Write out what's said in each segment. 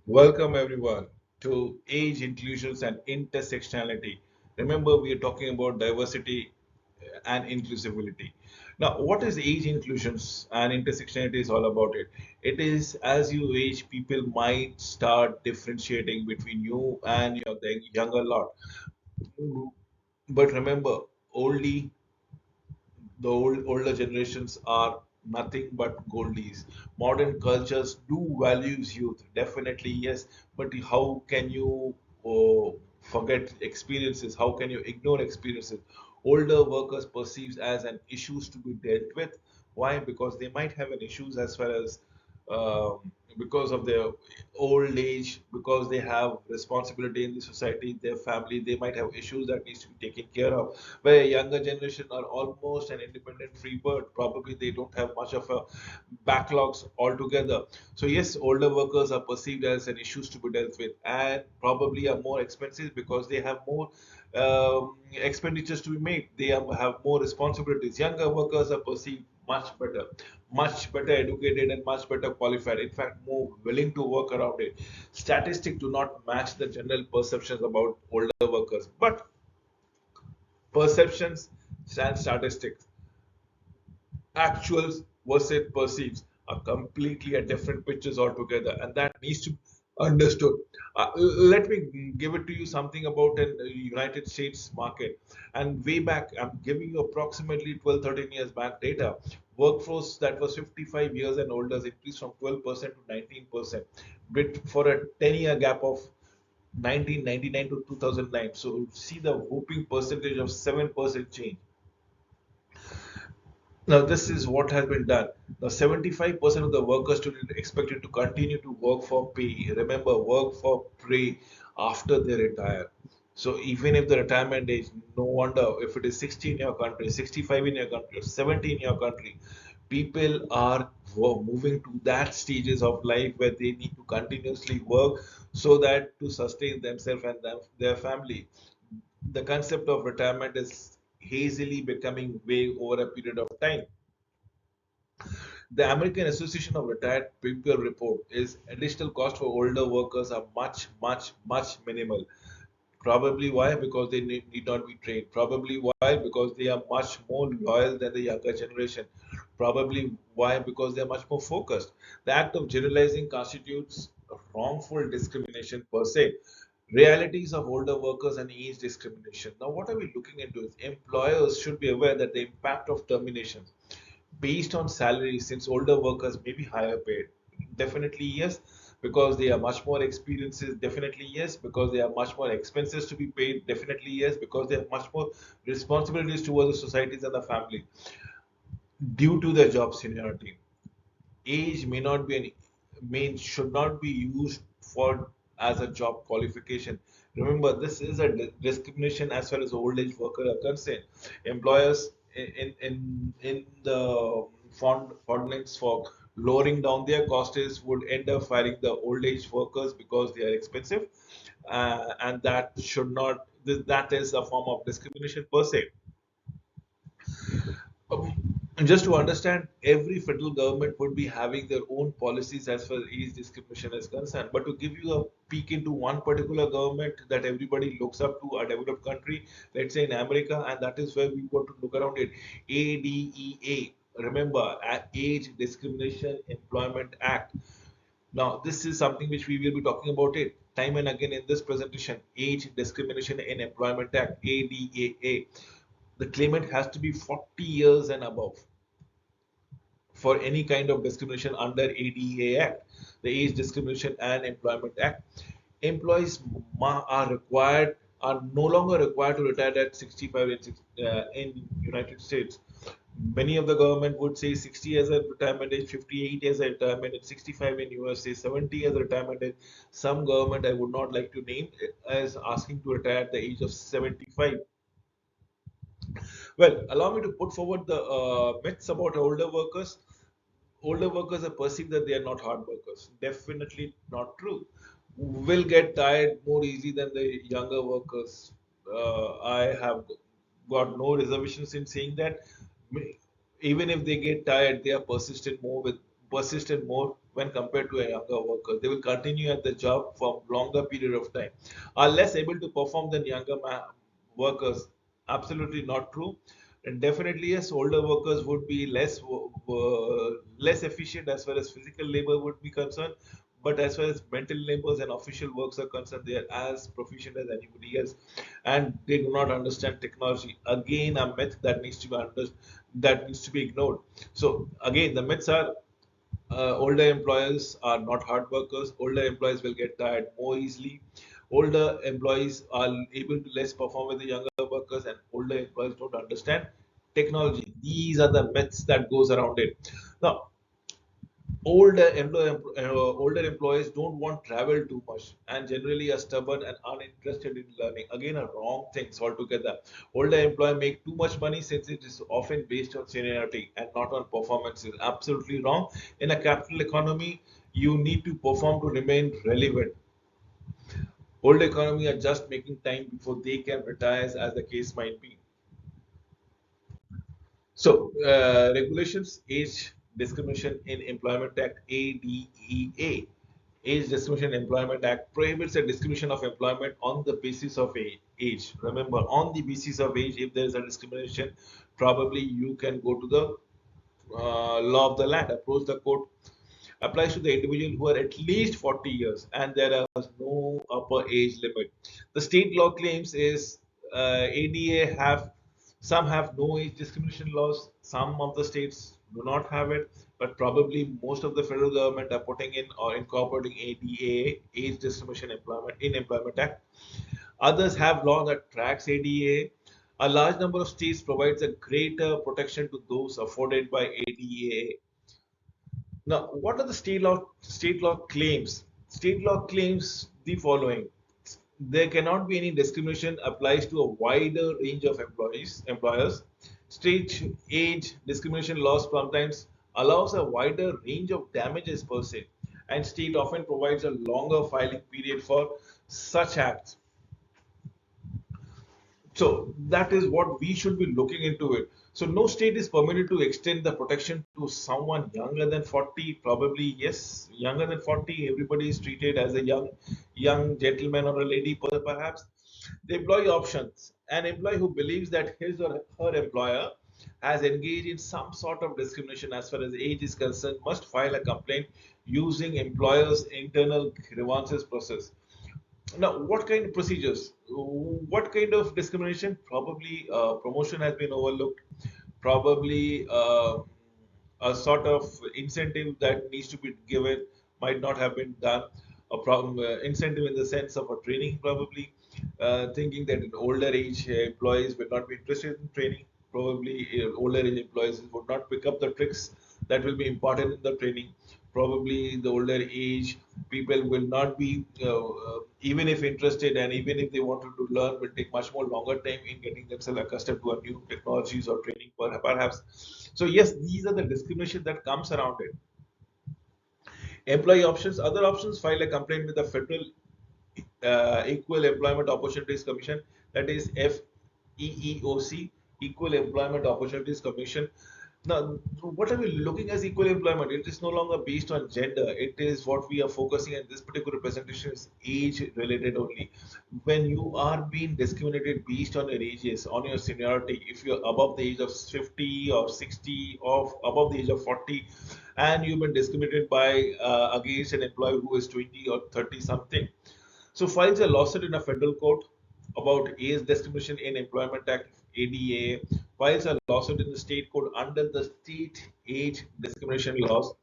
Welcome everyone to Age Inclusions and Intersectionality. Remember, we are talking about diversity and inclusivity. Now, what is age inclusions and intersectionality is all about it. It is as you age, people might start differentiating between you and the younger lot. But remember, only the older generations are nothing but goldies. Modern cultures do values youth, definitely yes, but how can you forget experiences? How can you ignore experiences? Older workers perceived as an issues to be dealt with. Why? Because they might have an issues as far as because of their old age, because they have responsibility in the society, their family, they might have issues that needs to be taken care of. Where younger generation are almost an independent free bird, probably they don't have much of a backlogs altogether. So yes, older workers are perceived as an issues to be dealt with, and probably are more expensive because they have more expenditures to be made. They have more responsibilities. Younger workers are perceived much better educated and much better qualified. In fact, more willing to work around it. Statistics do not match the general perceptions about older workers, but perceptions and statistics, actuals versus perceives, are completely at different pictures altogether, and that needs to be understood. Let me give it to you something about an United States market. And way back, I'm giving you approximately 12, 13 years back data. Workforce that was 55 years and older has increased from 12% to 19%, but for a 10-year gap of 1999 to 2009. So see the whooping percentage of 7% change. Now, this is what has been done. Now, 75% of the workers today are expected to continue to work for pay. Remember, work for pay after they retire. So, even if the retirement age, no wonder if it is 60 in your country, 65 in your country, or 70 in your country, people are moving to that stages of life where they need to continuously work so that to sustain themselves and their family. The concept of retirement is hazily becoming vague over a period of time. The American Association of Retired People report is additional cost for older workers are much minimal. Probably why? Because they need not be trained. Probably why? Because they are much more loyal than the younger generation. Probably why? Because they are much more focused. The act of generalizing constitutes wrongful discrimination per se. Realities of older workers and age discrimination. Now, what are we looking into? Is employers should be aware that the impact of termination based on salary, since older workers may be higher paid. Definitely yes, because they are much more experiences. Definitely yes, because they are much more expenses to be paid. Definitely yes, because they have much more responsibilities towards the societies and the family due to their job seniority. Age may not be an should not be used for as a job qualification. Remember, this is a discrimination as far as old age workers are concerned. Employers in the fondness for lowering down their costs would end up firing the old age workers because they are expensive, and that should not. That is a form of discrimination per se. Just to understand, every federal government would be having their own policies as far as age discrimination is concerned. But to give you a peek into one particular government that everybody looks up to, a developed country, let's say in America, and that is where we want to look around it. ADEA. Remember, Age Discrimination Employment Act. Now, this is something which we will be talking about it time and again in this presentation. Age Discrimination in Employment Act, ADEA. The claimant has to be 40 years and above for any kind of discrimination under ADA Act, the Age Discrimination and Employment Act. Employees are required are no longer required to retire at 65 in United States. Many of the government would say 60 as a retirement age, 58 as a retirement age, 65 in USA, 70 as a retirement age. Some government I would not like to name as asking to retire at the age of 75. Well, allow me to put forward the myths about older workers. Older workers are perceived that they are not hard workers. Definitely not true. Will get tired more easy than the younger workers. I have got no reservations in saying that. Even if they get tired, they are persistent more when compared to a younger worker. They will continue at the job for longer period of time, are less able to perform than younger workers. Absolutely not true. And definitely, yes, older workers would be less efficient as far as physical labor would be concerned. But as far as mental labors and official works are concerned, they are as proficient as anybody else, and they do not understand technology. Again, a myth that needs to be that needs to be ignored. So again, the myths are older employers are not hard workers. Older employees will get tired more easily. Older employees are able to less perform with the younger workers, and older employees don't understand technology. These are the myths that goes around it. Now, older employees don't want travel too much and generally are stubborn and uninterested in learning. Again, a wrong things altogether. Older employees make too much money since it is often based on seniority and not on performance. Is absolutely wrong. In a capital economy, you need to perform to remain relevant. Older economy are just making time before they can retire, as the case might be. So, regulations, Age Discrimination in Employment Act, ADEA. Age Discrimination in Employment Act prohibits the discrimination of employment on the basis of age. Remember, on the basis of age, if there is a discrimination, probably you can go to the law of the land, approach the court. Applies to the individual who are at least 40 years and there is no upper age limit. The state law claims is ADA have some have no age discrimination laws, some of the states do not have it, but probably most of the federal government are putting in or incorporating ADA, Age Discrimination Employment in Employment Act. Others have law that tracks ADA. A large number of states provides a greater protection to those afforded by ADA. Now, what are the state law claims? State law claims the following. There cannot be any discrimination applies to a wider range of employers. State age discrimination laws sometimes allows a wider range of damages per se, and state often provides a longer filing period for such acts. So that is what we should be looking into it. So no state is permitted to extend the protection to someone younger than 40. Probably yes, younger than 40, everybody is treated as a young gentleman or a lady perhaps. The employee options. An employee who believes that his or her employer has engaged in some sort of discrimination as far as age is concerned must file a complaint using employer's internal grievances process. Now, what kind of procedures? What kind of discrimination? Probably promotion has been overlooked. Probably a sort of incentive that needs to be given might not have been done. A problem, incentive in the sense of a training, probably thinking that in older age employees will not be interested in training. Probably older age employees would not pick up the tricks that will be important in the training. Probably the older age people will not be even if interested and even if they wanted to learn will take much more longer time in getting themselves accustomed to a new technologies or training perhaps. So yes, these are the discrimination that comes around it. Employee options, other options, file a complaint with the federal Equal Employment Opportunities Commission, that is FEEOC, Equal Employment Opportunities Commission. Now, what are we looking as equal employment? It is no longer based on gender. It is what we are focusing in this particular presentation is age related only. When you are being discriminated based on your ages, on your seniority, if you're above the age of 50 or 60 or above the age of 40, and you've been discriminated by against an employee who is 20 or 30 something, so files a lawsuit in a federal court about age discrimination in Employment Act ADA, files a lawsuit in the state court under the state age discrimination laws.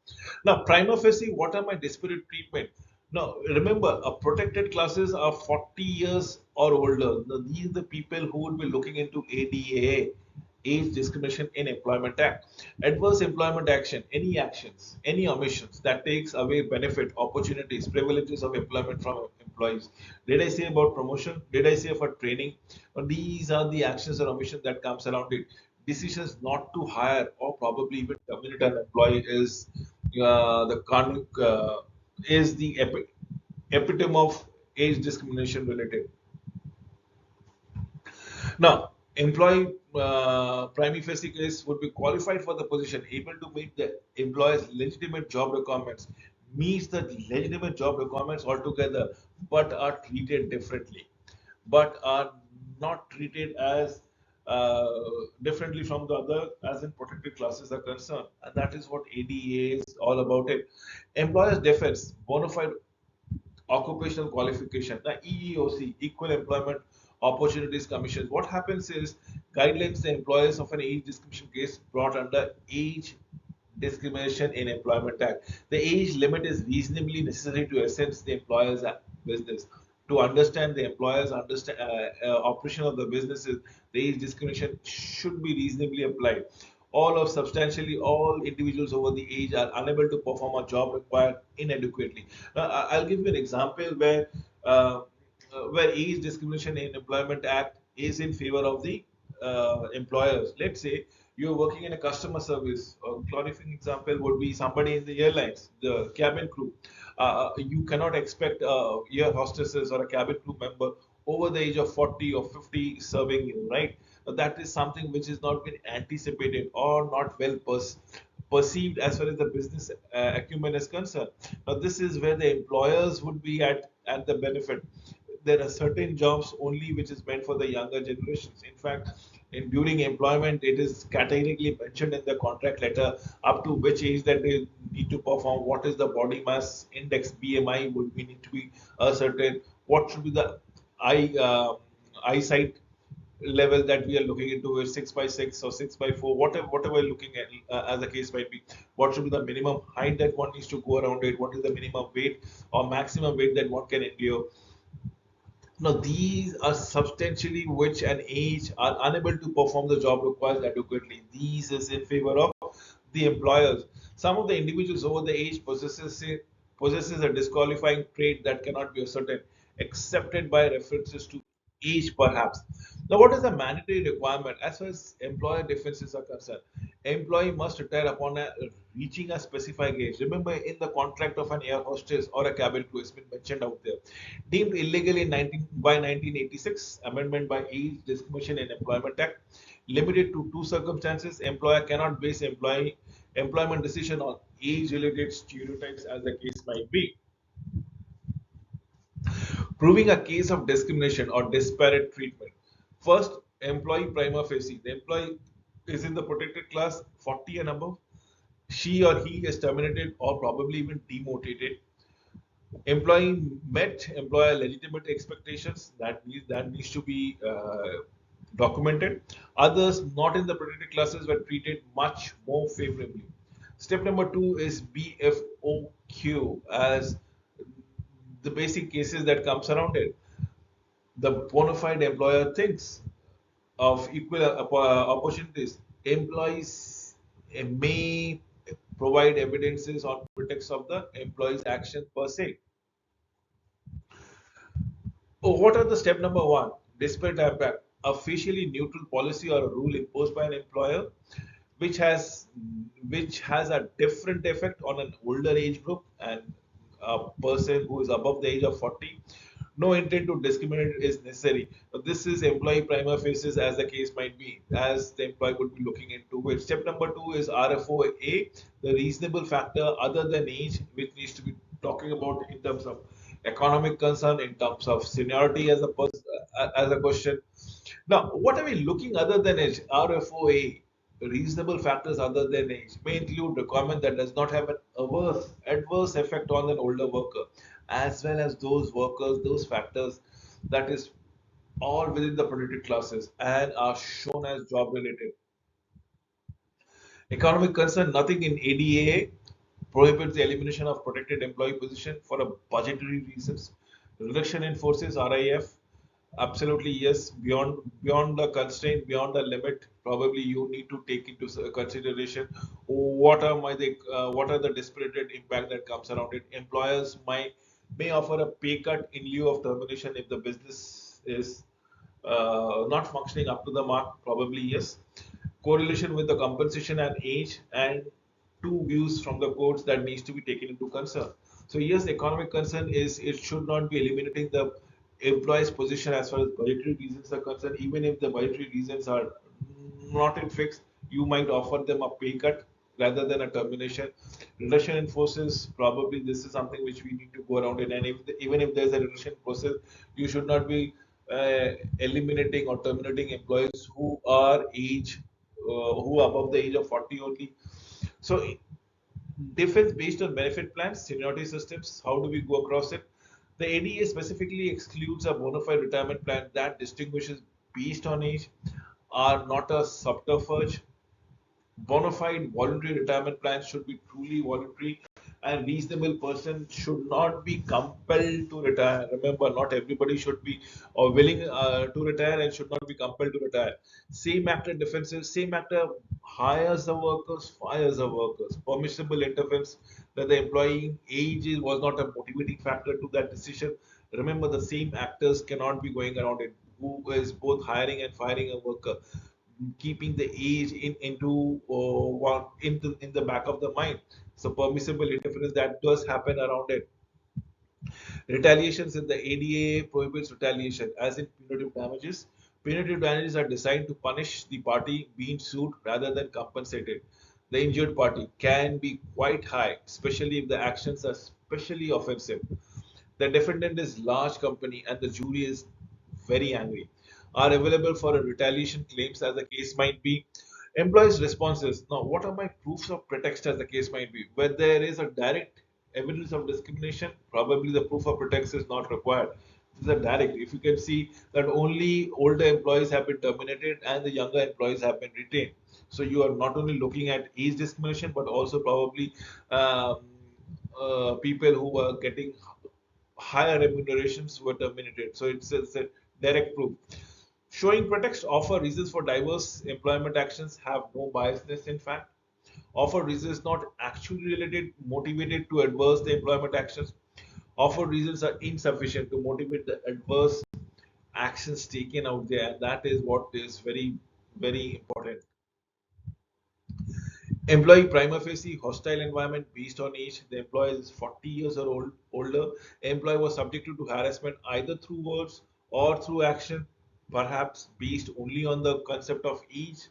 Now, prima facie, what are my disparate treatment? Now, remember, protected classes are 40 years or older. Now, these are the people who would be looking into ADA, Age Discrimination in Employment Act. Adverse employment action, any actions, any omissions that takes away benefit, opportunities, privileges of employment from employees. Did I say about promotion? Did I say for training? These are the actions or omissions that comes around it. Decisions not to hire or probably even terminate an employee is is the epitome of age discrimination related. Now, employee prima facie case would be qualified for the position, able to meet the employer's legitimate job requirements, meets the legitimate job requirements altogether, but are treated differently, but are not treated as uh, differently from the other as in protected classes are concerned. And that is what ADA is all about it. Employers defense, bona fide occupational qualification, the EEOC, Equal Employment Opportunities Commission. What happens is guidelines the employers of an age discrimination case brought under Age Discrimination in Employment Act. The age limit is reasonably necessary to assess the employer's business. To understand the employer's operation of the businesses, the age discrimination should be reasonably applied. All of substantially all individuals over the age are unable to perform a job required inadequately. Now, I'll give you an example uh, where age discrimination in Employment Act is in favor of the employers. Let's say you're working in a customer service. A glorifying example would be somebody in the airlines, the cabin crew. You cannot expect air hostesses or a cabin crew member over the age of 40 or 50 serving you, right? That is something which is not been anticipated or not well perceived as far as the business acumen is concerned. Now, this is where the employers would be at the benefit. There are certain jobs only which is meant for the younger generations. In fact, during employment, it is categorically mentioned in the contract letter up to which age that they need to perform. What is the body mass index (BMI) would be need to be a certain. What should be the eye eyesight level that we are looking into is 6 by 6 or 6 by 4, whatever we're looking at as the case might be. What should be the minimum height that one needs to go around it? What is the minimum weight or maximum weight that one can endure? Now, these are substantially which an age are unable to perform the job required adequately. These is in favor of the employers. Some of the individuals over the age possesses a disqualifying trait that cannot be ascertained, accepted by references to age, perhaps. Now, what is the mandatory requirement as far as employer defenses are concerned? Employee must retire upon reaching a specified age. Remember, in the contract of an air hostess or a cabin crew, it's been mentioned out there. Deemed illegal in 1986, amendment by Age Discrimination in Employment Act, limited to two circumstances. Employer cannot base employment decision on age-related stereotypes, as the case might be. Proving a case of discrimination or disparate treatment. First, employee prima facie. The employee is in the protected class 40 and above. She or he is terminated or probably even demoted. Employee met employer legitimate expectations, that needs to be documented. Others not in the protected classes were treated much more favorably. Step number two is BFOQ, as the basic cases that comes around it. The bona fide employer thinks of equal opportunities. Employees may provide evidences on pretext of the employee's action per se. Oh, what are the step number one? Disparate impact. A facially neutral policy or a rule imposed by an employer which has which has a different effect on an older age group and a person who is above the age of 40. No intent to discriminate is necessary. But this is employee prima facie, as the case might be, as the employee would be looking into it. Step number two is RFOA, the reasonable factor other than age, which needs to be talking about in terms of economic concern, in terms of seniority as a question. Now, what are we looking other than age? RFOA, reasonable factors other than age, may include requirement that does not have an adverse effect on an older worker, as well as those workers, those factors that is all within the protected classes and are shown as job related. Economic concern, nothing in ADA prohibits the elimination of protected employee position for a budgetary reasons. Reduction in forces, RIF, absolutely yes. Beyond the constraint, beyond the limit, probably you need to take into consideration what are the disparate impact that comes around it. Employers may offer a pay cut in lieu of termination if the business is not functioning up to the mark, probably yes. Correlation with the compensation and age, and two views from the courts that needs to be taken into concern. So yes, economic concern is it should not be eliminating the employee's position as far as budgetary reasons are concerned. Even if the budgetary reasons are not in fixed, you might offer them a pay cut, rather than a termination. Reduction in forces, probably this is something which we need to go around it. And even if there's a reduction process, you should not be eliminating or terminating employees who are who are above the age of 40 only. So difference based on benefit plans, seniority systems, how do we go across it? The ADA specifically excludes a bona fide retirement plan that distinguishes based on age, are not a subterfuge. Bona fide voluntary retirement plans should be truly voluntary, and reasonable person should not be compelled to retire. Remember, not everybody should be or willing to retire and should not be compelled to retire. Same actor defenses, same actor hires the workers, fires the workers. Permissible interference that the employee age was not a motivating factor to that decision. Remember, the same actors cannot be going around it. Who is both hiring and firing a worker, keeping the age into one in the back of the mind. So permissible interference that does happen around it. Retaliations in the ADA prohibits retaliation, as in punitive damages. Punitive damages are designed to punish the party being sued rather than compensated. The injured party can be quite high, especially if the actions are especially offensive. The defendant is large company and the jury is very angry. Are available for a retaliation claims as the case might be. Employees' responses. Now, what are my proofs of pretext as the case might be? Where there is a direct evidence of discrimination, probably the proof of pretext is not required. This is a direct. If you can see that only older employees have been terminated and the younger employees have been retained. So you are not only looking at age discrimination, but also probably um, people who were getting higher remunerations were terminated. So it's a direct proof. Showing pretext, offer reasons for diverse employment actions have no biasness in fact. Offer reasons not actually related, motivated to adverse the employment actions. Offer reasons are insufficient to motivate the adverse actions taken out there. And that is what is very, very important. Employee prima facie hostile environment based on age. The employee is 40 years or older. Employee was subjected to harassment either through words or through action, perhaps based only on the concept of age.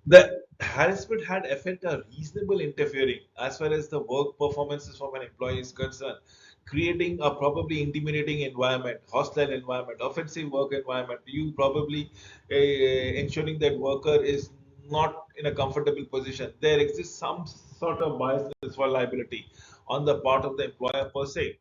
The harassment had effect a reasonable interfering as far as the work performances from an employee is concerned, creating a probably intimidating environment, hostile environment, offensive work environment. You probably ensuring that worker is not in a comfortable position. There exists some sort of biasness for liability on the part of the employer per se.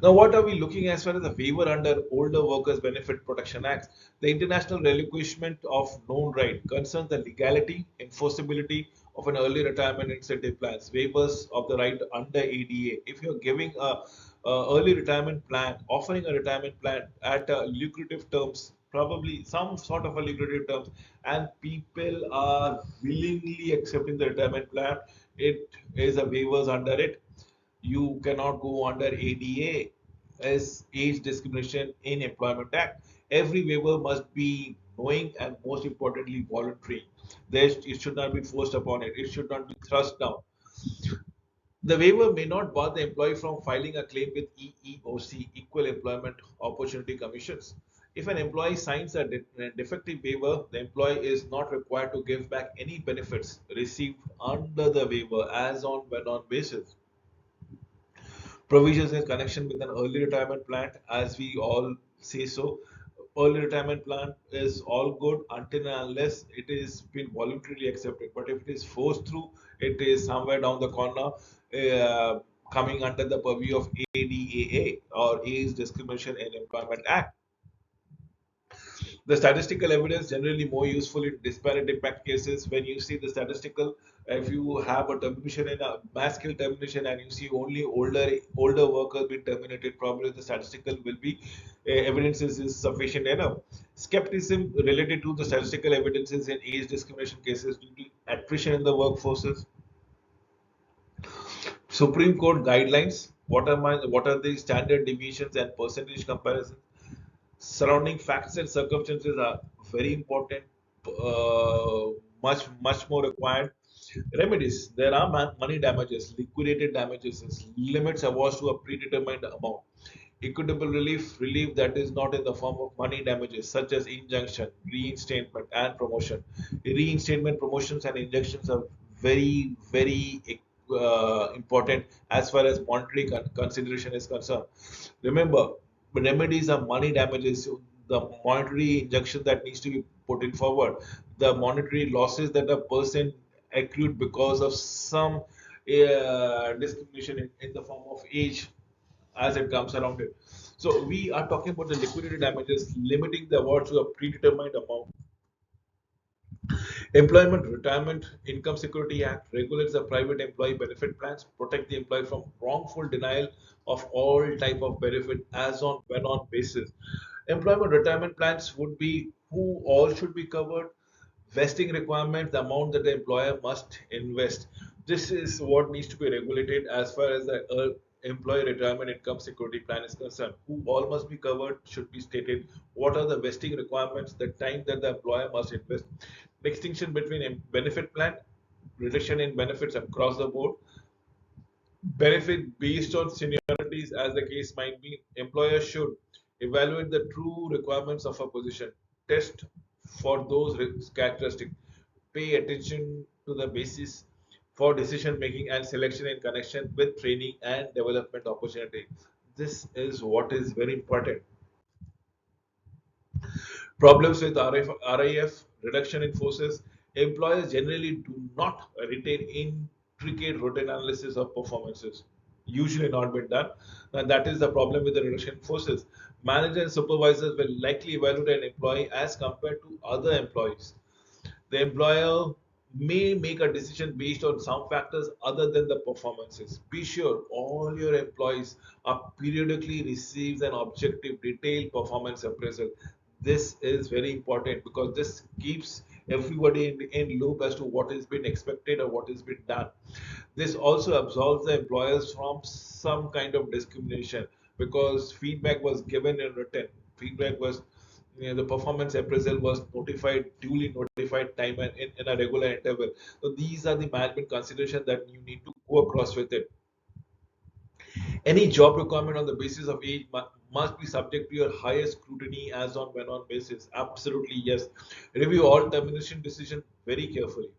Now, what are we looking as far as the waiver under Older Workers Benefit Protection Act? The international relinquishment of known right concerns the legality, enforceability of an early retirement incentive plans, waivers of the right under ADA. If you're giving a early retirement plan, offering a retirement plan at lucrative terms, probably some sort of a lucrative terms, and people are willingly accepting the retirement plan, it is a waivers under it. You cannot go under ADA as age discrimination in Employment Act. Every waiver must be knowing and most importantly voluntary. It should not be forced upon it. It should not be thrust down. The waiver may not bar the employee from filing a claim with EEOC, Equal Employment Opportunity Commissions. If an employee signs a defective waiver, the employee is not required to give back any benefits received under the waiver as on when on basis. Provisions in connection with an early retirement plan, as we all say so. Early retirement plan is all good until and unless it is been voluntarily accepted. But if it is forced through, it is somewhere down the corner coming under the purview of ADAA or Age Discrimination in Employment Act. The statistical evidence generally more useful in disparate impact cases. When you see the statistical, if you have a termination in a mass scale termination and you see only older workers being terminated, probably the statistical will be evidence is sufficient enough. Skepticism related to the statistical evidences in age discrimination cases due to attrition in the workforces. Supreme Court guidelines. What are the standard deviations and percentage comparisons? Surrounding facts and circumstances are very important, uh, much more required. Remedies. There are money damages, liquidated damages, limits awards to a predetermined amount. Equitable relief that is not in the form of money damages, such as injunction, reinstatement, and promotion. Reinstatement, promotions, and injunctions are very important as far as monetary consideration is concerned. Remember, remedies are money damages. The monetary injunction that needs to be put in forward, the monetary losses that a person accrued because of some discrimination in the form of age as it comes around it. So we are talking about the liquidated damages, limiting the award to a predetermined amount. Employment Retirement Income Security Act regulates the private employee benefit plans, protect the employee from wrongful denial of all type of benefit as on when on basis. Employment retirement plans would be who all should be covered, vesting requirement, the amount that the employer must invest. This is what needs to be regulated as far as the employee retirement income security plan is concerned. Who all must be covered should be stated. What are the vesting requirements, the time that the employer must invest, distinction between benefit plan, reduction in benefits across the board, benefit based on seniorities as the case might be. Employers should evaluate the true requirements of a position, test for those characteristics, pay attention to the basis for decision making and selection in connection with training and development opportunity. This is what is very important. Problems with RIF, reduction in forces. Employers generally do not retain intricate routine analysis of performances. Usually not been done. And that is the problem with the reduction in forces. Managers and supervisors will likely evaluate an employee as compared to other employees. The employer may make a decision based on some factors other than the performances. Be sure all your employees are periodically receives an objective detailed performance appraisal. This is very important because this keeps everybody in loop as to what has been expected or what has been done. This also absolves the employers from some kind of discrimination because feedback was given in written. Feedback was, the performance appraisal was notified, duly notified time and in a regular interval. So these are the management considerations that you need to go across with it. Any job requirement on the basis of age must be subject to your highest scrutiny as on when on basis. Absolutely yes. Review all termination decisions very carefully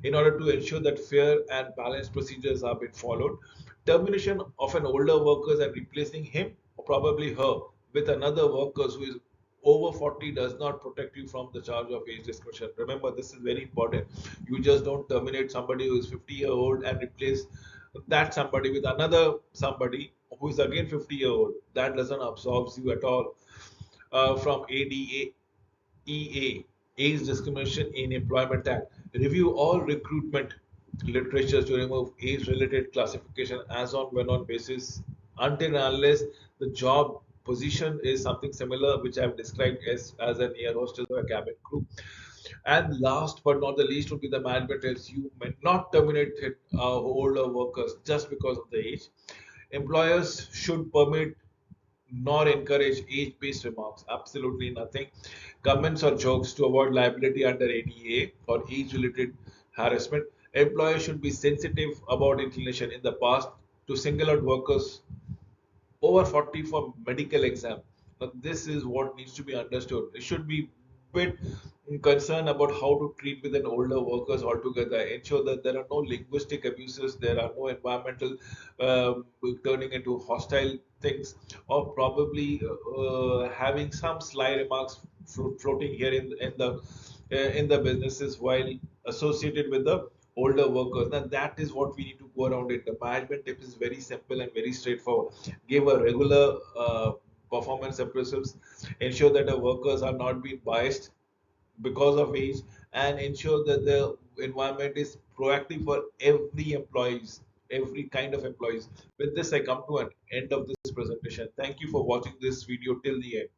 in order to ensure that fair and balanced procedures are being followed. Termination of an older worker and replacing him or probably her with another worker who is over 40 does not protect you from the charge of age discrimination. Remember, this is very important. You just don't terminate somebody who is 50-year-old and replace that somebody with another somebody who is again 50-year-old. That doesn't absolve you at all from ADA EA, Age Discrimination in Employment Act. Review all recruitment literatures to remove age-related classification as on when on basis until and unless the job position is something similar, which I've described as an air hostess or a cabin crew. And last but not the least would be the management tells you may not terminate older workers just because of the age. Employers should permit nor encourage age-based remarks. Absolutely nothing. Comments or jokes to avoid liability under ADA or age-related harassment. Employers should be sensitive about inclination in the past to single out workers over 40 for medical exam. Now, this is what needs to be understood. It should be bit concerned about how to treat with an older workers altogether. Ensure that there are no linguistic abuses, there are no environmental turning into hostile things, or probably having some sly remarks floating here in the businesses while associated with the older workers. Now that is what we need to go around it. The management tip is very simple and very straightforward. Give a regular performance appraisals, ensure that the workers are not being biased because of age, and ensure that the environment is proactive for every employees, every kind of employees. With this, I come to an end of this presentation. Thank you for watching this video till the end.